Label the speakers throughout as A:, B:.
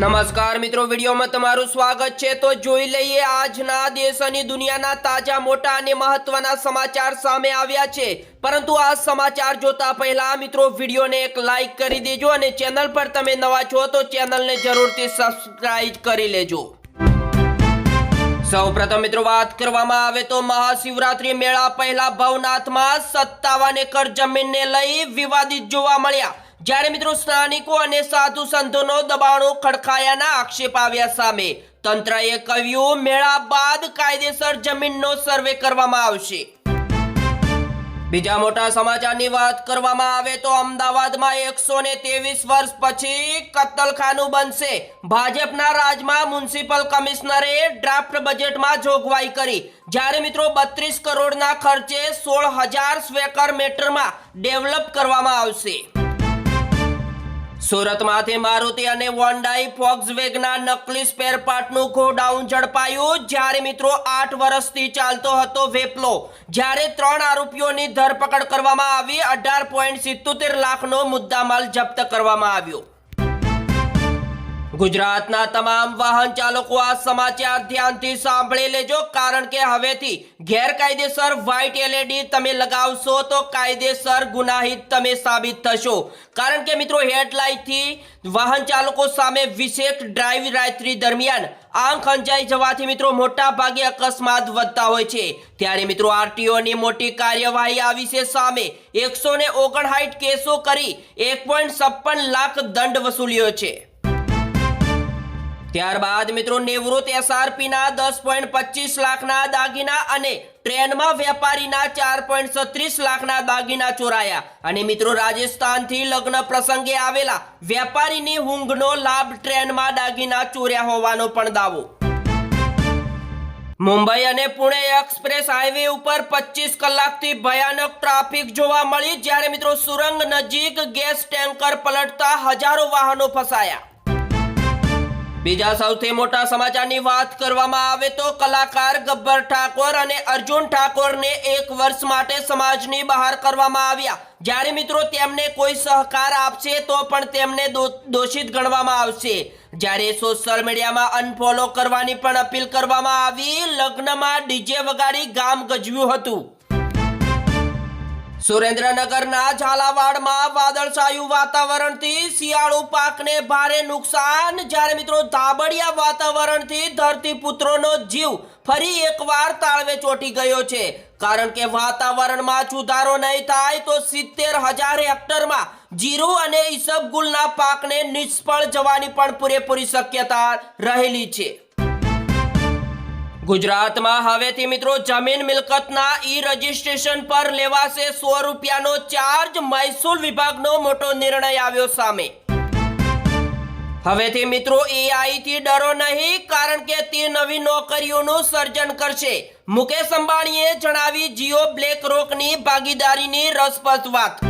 A: નમસ્કાર મિત્રો, વિડીયોમાં તમારું સ્વાગત છે। તો જોઈ લઈએ આજના દેશ અને દુનિયાના તાજા મોટા અને મહત્વના સમાચાર સામે આવ્યા છે। પરંતુ આ સમાચાર જોતા પહેલા મિત્રો વિડીયોને એક લાઈક કરી દેજો અને ચેનલ પર તમે નવા છો તો ચેનલને જરૂરથી સબસ્ક્રાઇબ કરી લેજો। સૌપ્રથમ મિત્રો વાત કરવામાં આવે તો મહાશિવરાત્રી મેળા પહેલા ભવનાથમાં 57 એકર જમીનને લઈ વિવાદિત જોવા મળ્યા। જ્યારે મિત્રો સ્થાનિકો અને સાધુ સંતોનો દબાણો ખડખાયાના આક્ષેપ આવ્યા સામે તંત્રએ કહ્યું મેળા બાદ કાયદેસર જમીનનો સર્વે કરવામાં આવશે। બીજા મોટા સમાચારની વાત કરવામાં આવે તો અમદાવાદમાં 123 વર્ષ પછી કત્તલખાનું બનશે। ભાજપના રાજમાં મ્યુનિસિપલ કમિશનરે ડ્રાફ્ટ બજેટમાં જોગવાઈ કરી, જ્યારે મિત્રો 32 કરોડના ખર્ચે 16,000 સ્ક્વેર મીટરમાં ડેવલપ કરવામાં આવશે। સુરતમાંથી મારુતિ અને હોન્ડાઈ ફોક્સવેગનના નકલી સ્પેર પાર્ટનું ગોડાઉન ઝડપાયું, જ્યારે મિત્રો 8 વર્ષથી ચાલતો હતો વેપલો। જ્યારે 3 આરોપીઓની ધરપકડ કરવામાં આવી, 18.77 લાખનો મુદ્દામાલ જપ્ત કરવામાં આવ્યો। ગુજરાતના તમામ વાહન ચાલકો આ સમાચાર ધ્યાનથી સાંભળી લેજો, કારણ કે હવેથી ગેરકાયદેસર વ્હાઇટ એલઈડી તમે લગાવશો તો કાયદેસર ગુનાહિત તમે સાબિત થશો। કારણ કે મિત્રો હેડલાઇટથી વાહન ચાલકો સામે વિશેષ ડ્રાઈવ રાત્રિ દરમિયાન આંખ અંજાઈ જવાથી મિત્રો મોટા ભાગે અકસ્માત વધતા હોય છે। ત્યારે મિત્રો આરટીઓની મોટી કાર્યવાહી આવી છે સામે 159 કેસો કરી 1.56 લાખ દંડ વસૂલ્યો છે। ત્યારબાદ મિત્રો નિવૃત્ત એસઆરપીના 10.25 લાખના દાગીના અને ટ્રેનમાં વેપારીના 4.36 લાખના દાગીના ચોરાયા। અને મિત્રો રાજસ્થાનથી લગ્ન પ્રસંગે આવેલા વેપારીની ઊંઘનો લાભ ટ્રેનમાં દાગીના ચોર્યા હોવાનો પણ દાવો। મુંબઈ અને પુણે એક્સપ્રેસ હાઈવે ઉપર 25 કલાકથી ભયાનક ટ્રાફિક જોવા મળી, જ્યારે મિત્રો સુરંગ નજીક ગેસ ટેન્કર પલટતા હજારો વાહનો ફસાયા। બીજા સૌથી મોટા સમાચારની વાત કરવામાં આવે તો કલાકાર ગબ્બર ઠાકોર અને અર્જુન ઠાકોરને 1 વર્ષ માટે સમાજની બહાર કરવામાં આવ્યા। જ્યારે મિત્રો તેમને કોઈ સહકાર આપશે તો પણ તેમને દોષિત ગણવામાં આવશે। જ્યારે સોશિયલ મીડિયામાં અનફોલો કરવાની પણ અપીલ કરવામાં આવી। લગ્નમાં ડીજે વગાડી ગામ ગજવ્યું હતું। સુરેન્દ્રનગરના ઝાલાવાડમાં વાદળછાયું વાતાવરણથી શિયાળુ પાકને ભારે નુકસાન, જ્યારે મિત્રો ધાબળિયા વાતાવરણથી ધરતીપુત્રોનો જીવ ફરી એકવાર તાળવે ચોંટી ગયો છે। કારણ કે વાતાવરણમાં સુધારો નહીં થાય તો 70,000 હેક્ટરમાં જીરું અને ઈસબગુલના પાકને નિષ્ફળ જવાની પણ પૂરેપૂરી શક્યતા રહેલી છે। ગુજરાતમાં હવેથી મિત્રો જમીન મિલકતના ઈ રજીસ્ટ્રેશન પર લેવાશે 100 રૂપિયાનો ચાર્જ। મહેસૂલ વિભાગનો મોટો નિર્ણય આવ્યો સામે। હવેથી મિત્રો એઆઈ થી ડરો નહીં, કારણ કે તે નવી નોકરીઓનું સર્જન કરશે। મુકેશ અંબાણીએ જણાવી જીઓ બ્લેક રોકની ભાગીદારીની રસપ્રદ વાત।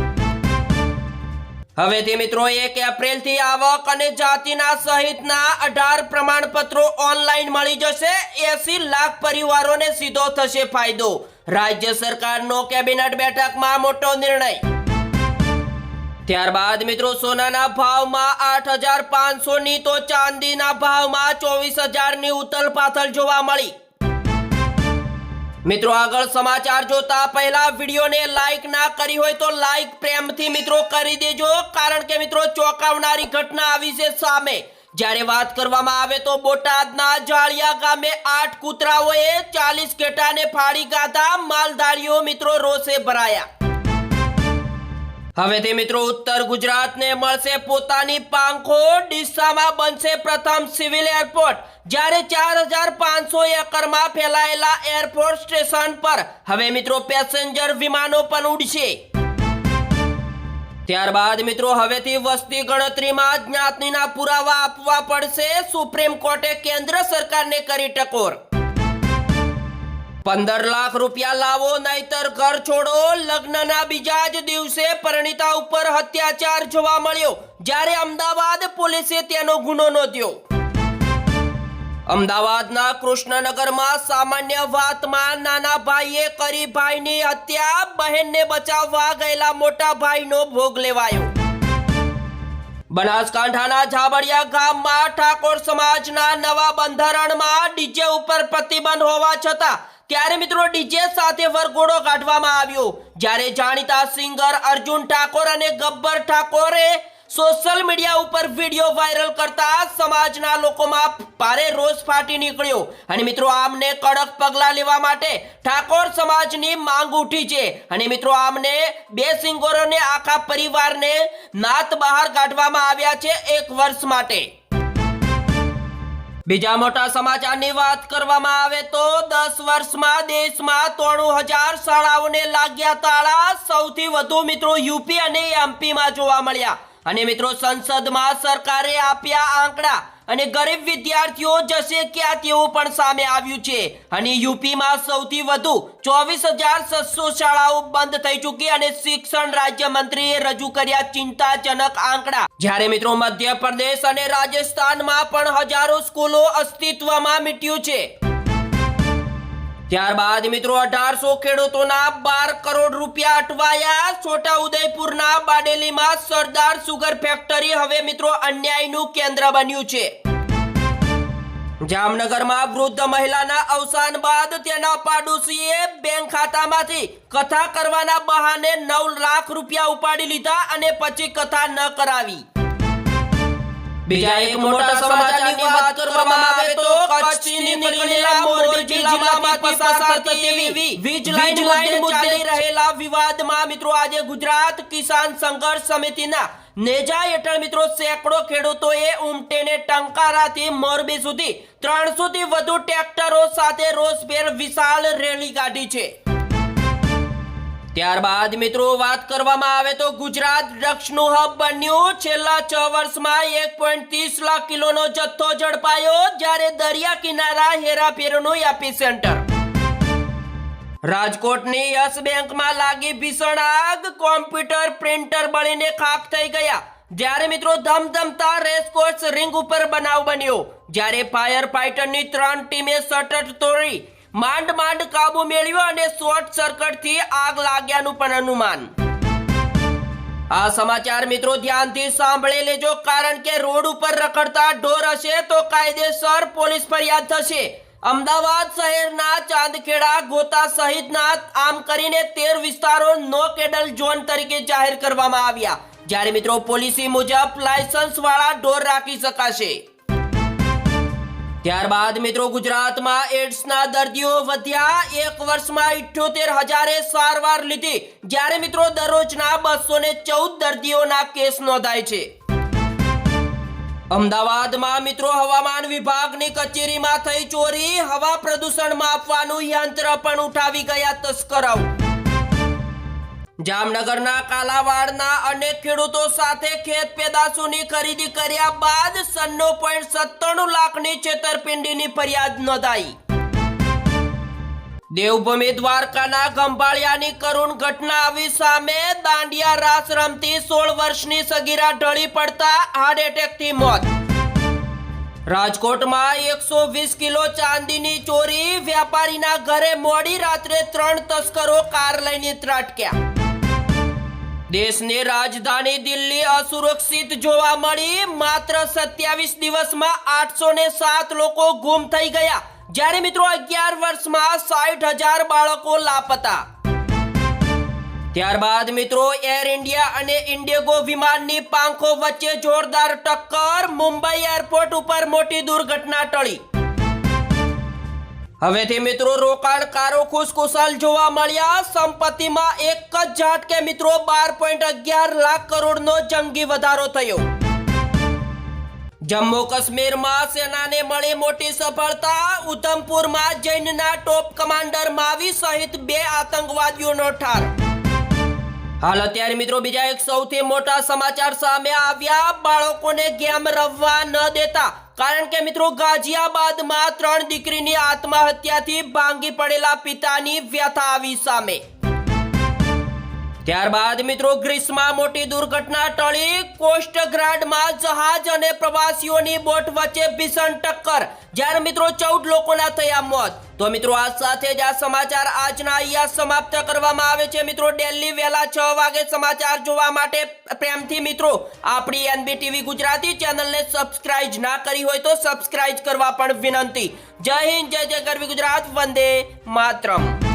A: હવેથી મિત્રો 1 એપ્રિલથી આવક અને જાતિના સહિતના 18 પ્રમાણપત્રો ઓનલાઈન મળી જશે। 80 લાખ પરિવારોને સીધો થશે ફાયદો। રાજ્ય સરકારનો કેબિનેટ બેઠકમાં મોટો નિર્ણય। ત્યારબાદ મિત્રો સોનાના ભાવમાં 8,500ની તો ચાંદીના ભાવમાં 24,000ની ઉથલપાથલ જોવા મળી। મિત્રો આગળ સમાચાર જોતા પહેલા વિડીયોને લાઈક ના કરી હોય તો લાઈક પ્રેમથી મિત્રો કરી દેજો, કારણ કે મિત્રો ચોંકાવનારી ઘટના આવી છે સામે। જ્યારે વાત કરવામાં આવે તો બોટાદના જાળિયા ગામે 8 કૂતરાઓએ 40 ઘેટાને ફાડી ગાધા। માલધારીઓ મિત્રો રોષે ભરાયા। હવેથી મિત્રો ઉત્તર ગુજરાતને મળશે પોતાની પાંખો। ડીસામાં બનશે પ્રથમ સિવિલ એરપોર્ટ, જ્યારે 4,500 એકરમાં ફેલાયેલા એરપોર્ટ સ્ટેશન પર હવે મિત્રો પેસેન્જર વિમાનો પણ ઉડશે। ત્યારબાદ મિત્રો હવેથી વસ્તી ગણતરીમાં જ્ઞાતિના પુરાવા આપવા પડશે। સુપ્રીમ કોર્ટે કેન્દ્ર સરકારને કરી ટકોર। 15 લાખ રૂપિયા લાવો નહીતર ઘર છોડો। લગ્નના બીજા જ દિવસે પરિણીતા ઉપર અત્યાચાર જોવા મળ્યો, જ્યારે અમદાવાદ પોલીસે તેનો ગુનો નોંધ્યો। અમદાવાદના કૃષ્ણનગરમાં સામાન્ય વાતમાં નાના ભાઈએ કરી ભાઈની હત્યા। બહેનને બચાવવા ગયેલા મોટા ભાઈનો ભોગ લેવાયો। બનાસકાંઠાના ઝાબડિયા ગામમાં ઠાકોર સમાજના નવા બંધારણમાં ડીજે ઉપર પ્રતિબંધ હોવા છતાં ત્યારે મિત્રો ડીજે સાથે વરઘોડો કાઢવામાં આવ્યો, જ્યારે જાણીતા સિંગર અર્જુન ઠાકોર અને ગબ્બર ઠાકોરે સોશિયલ મીડિયા ઉપર વિડીયો વાયરલ કરતા સમાજના લોકોમાં ભારે રોષ ફાટી નીકળ્યો અને મિત્રો આમને કડક પગલાં લેવા માટે ઠાકોર સમાજની માંગ ઉઠી છે અને મિત્રો આમને બે સિંગરોને આખા પરિવારને નાત બહાર કાઢવામાં આવ્યા છે 1 વર્ષ માટે। બીજા મોટા સમાચારની વાત કરવામાં આવે તો 10 વર્ષમાં દેશમાં 93,000 શાળાઓને લાગ્યા તાળા। સૌથી વધુ મિત્રો યુપી અને એમપીમાં જોવા મળ્યા અને મિત્રો સંસદમાં સરકારે આપ્યા આંકડા અને ગરીબ વિદ્યાર્થીઓ જશે ક્યાં તેવું પણ સામે આવ્યું છે અને યુપીમાં સૌથી વધુ 24,600 શાળાઓ બંધ થઈ ચૂકી અને શિક્ષણ રાજ્યમંત્રીએ રજૂ કર્યા ચિંતાજનક આંકડા, જ્યારે મિત્રો મધ્યપ્રદેશ અને રાજસ્થાનમાં પણ હજારો સ્કૂલો અસ્તિત્વમાં મીટ્યું છે। ત્યારબાદ મિત્રો 1800 ખેડૂતોના 12 કરોડ રૂપિયા અટવાયા। છોટાઉદેપુરના બારડોલીમાં સરદાર સુગર ફેક્ટરી હવે મિત્રો અન્યાયનું કેન્દ્ર બન્યું છે। જામનગરમાં વૃદ્ધ મહિલાના અવસાન બાદ તેના પાડોશીએ બેંક ખાતામાંથી કથા કરવાના બહાને 9 લાખ રૂપિયા ઉપાડી લીધા અને પછી કથા ન કરાવી। બીજા એક મોટા સમાચારની વાત કરવામાં આવે તો કચ્છથી નીકળેલા મોરબી જિલ્લામાંથી પસાર થતી વીજ લાઈન મુદ્દે રહેલા વિવાદમાં મિત્રો આજે ગુજરાત કિસાન સંઘર્ષ સમિતિના નેજા હેઠળ મિત્રો સેંકડો ખેડૂતોએ ઉમટેને ટંકારાથી મોરબી સુધી 300 થી વધુ ટ્રેક્ટરો સાથે રોષભેર વિશાળ રેલી કાઢી છે। ત્યારબાદ મિત્રો વાત કરવામાં આવે તો ગુજરાત ડ્રગ્સનું હબ બન્યું। છેલ્લા 6 વર્ષમાં 1.30 લાખ કિલોનો જથ્થો ઝડપાયો, જ્યારે દરિયા કિનારા હેરાફેરીનું એપિસેન્ટર। રાજકોટની યસ બેંકમાં લાગી ભીષણ આગ, કોમ્પ્યુટર પ્રિન્ટર બળીને ખાખ થઈ ગયા, જ્યારે મિત્રો ધમધમતા રેસકોર્સ રિંગ ઉપર બનાવ બન્યો, જ્યારે ફાયર ફાઈટરની 3 ટીમે શટર તોડી માંડ કાબુ મેળવ્યો અને શોર્ટ સર્કિટથી આગ લાગ્યાનું પણ અનુમાન। આ સમાચાર મિત્રો ધ્યાનથી સાંભળી લેજો, કારણ કે રોડ ઉપર રખડતા ઢોર હશે તો કાયદેસર પોલીસ ફરિયાદ થશે। અમદાવાદ શહેરના ચાંદખેડા, ગોતા સહિતના આમ કરીને 13 વિસ્તારો નો કેડલ ઝોન તરીકે જાહેર કરવામાં આવ્યા, જ્યારે મિત્રો પોલિસી મુજબ લાયસન્સ વાળા ઢોર રાખી શકાશે। ત્યારબાદ મિત્રો ગુજરાતમાં એડ્સના દર્દીઓ વધ્યા। 1 વર્ષમાં 78,000એ સારવાર લીધી, જ્યારે મિત્રો દરરોજના 214 દર્દીઓના કેસ નોંધાય છે। અમદાવાદમાં મિત્રો હવામાન વિભાગની કચેરીમાં થઈ ચોરી, હવા પ્રદૂષણ માપવાનું યંત્ર પણ ઉઠાવી ગયા તસ્કરાઓ। જામનગરના કાલાવાડના અનેક ખેડૂતો સાથે ખેત પેદાશોની ખરીદી કર્યા બાદ 96.97 લાખની છેતરપિંડીની ફરિયાદ નોંધાઈ। દેવભૂમિ દ્વારકાના ગંભાળિયાની કરુણ ઘટના આવી સામે। દાંડિયા રાસ રમતી 16 વર્ષની સગીરા ઢળી પડતા હાર્ટ એટેકથી મોત। રાજકોટમાં 120 કિલો ચાંદીની ચોરી, વેપારીના ઘરે મોડી રાત્રે 3 તસ્કરો કાર લઈને ત્રાટક્યા। દેશની રાજધાની દિલ્હી અસુરક્ષિત જોવા મળી। માત્ર 27 દિવસમાં 807 લોકો ગુમ થઈ ગયા, જ્યારે મિત્રો 11 વર્ષમાં 60,000 બાળકો લાપતા। ત્યારબાદ મિત્રો એર ઇન્ડિયા અને ઇન્ડિગો વિમાનની પાંખો વચ્ચે જોરદાર ટક્કર, મુંબઈ એરપોર્ટ ઉપર મોટી દુર્ઘટના ટળી। હવેથી મિત્રો રોકાણકારો ખુશખુશાલ જોવા મળ્યા। સંપત્તિમાં એક જ ઝાટકે મિત્રો 12.11 લાખ કરોડનો જંગી વધારો થયો। જમ્મુ કાશ્મીરમાં સેનાને મળી મોટી સફળતા, ઉધમપુરમાં જૈનના ટોપ કમાન્ડર માવી સહિત 2 આતંકવાદીઓનો ઠાર। હાલ અત્યારે મિત્રો બીજા એક સૌથી મોટા સમાચાર સામે આવ્યા। બાળકોને ગેમ રમવા ન દેતા, કારણ કે મિત્રો ગાઝિયાબાદમાં 3 દીકરીની આત્મહત્યાથી ભાંગી પડેલા પિતાની વ્યથા આવી સામે। ત્યારબાદ મિત્રો ગ્રીસમાં મોટી દુર્ઘટના ટળી કોસ્ટગાર્ડમાં જહાજ અને પ્રવાસીઓની બોટ વચ્ચે ભીષણ ટક્કર, જ્યારે મિત્રો 14 લોકોના થયા મોત. તો મિત્રો આ સાથે જ આ સમાચાર આજના અહીંયા સમાપ્ત કરવામાં આવે છે. મિત્રો ડેલી વહેલા 6 વાગે સમાચાર જોવા માટે પ્રેમથી મિત્રો આપણી NBTV ગુજરાતી ચેનલને સબસ્ક્રાઇબ ના કરી હોય તો સબસ્ક્રાઇબ કરવા પણ વિનંતી. જય હિન્દ, જય જય ગરવી ગુજરાત, વંદે માતરમ.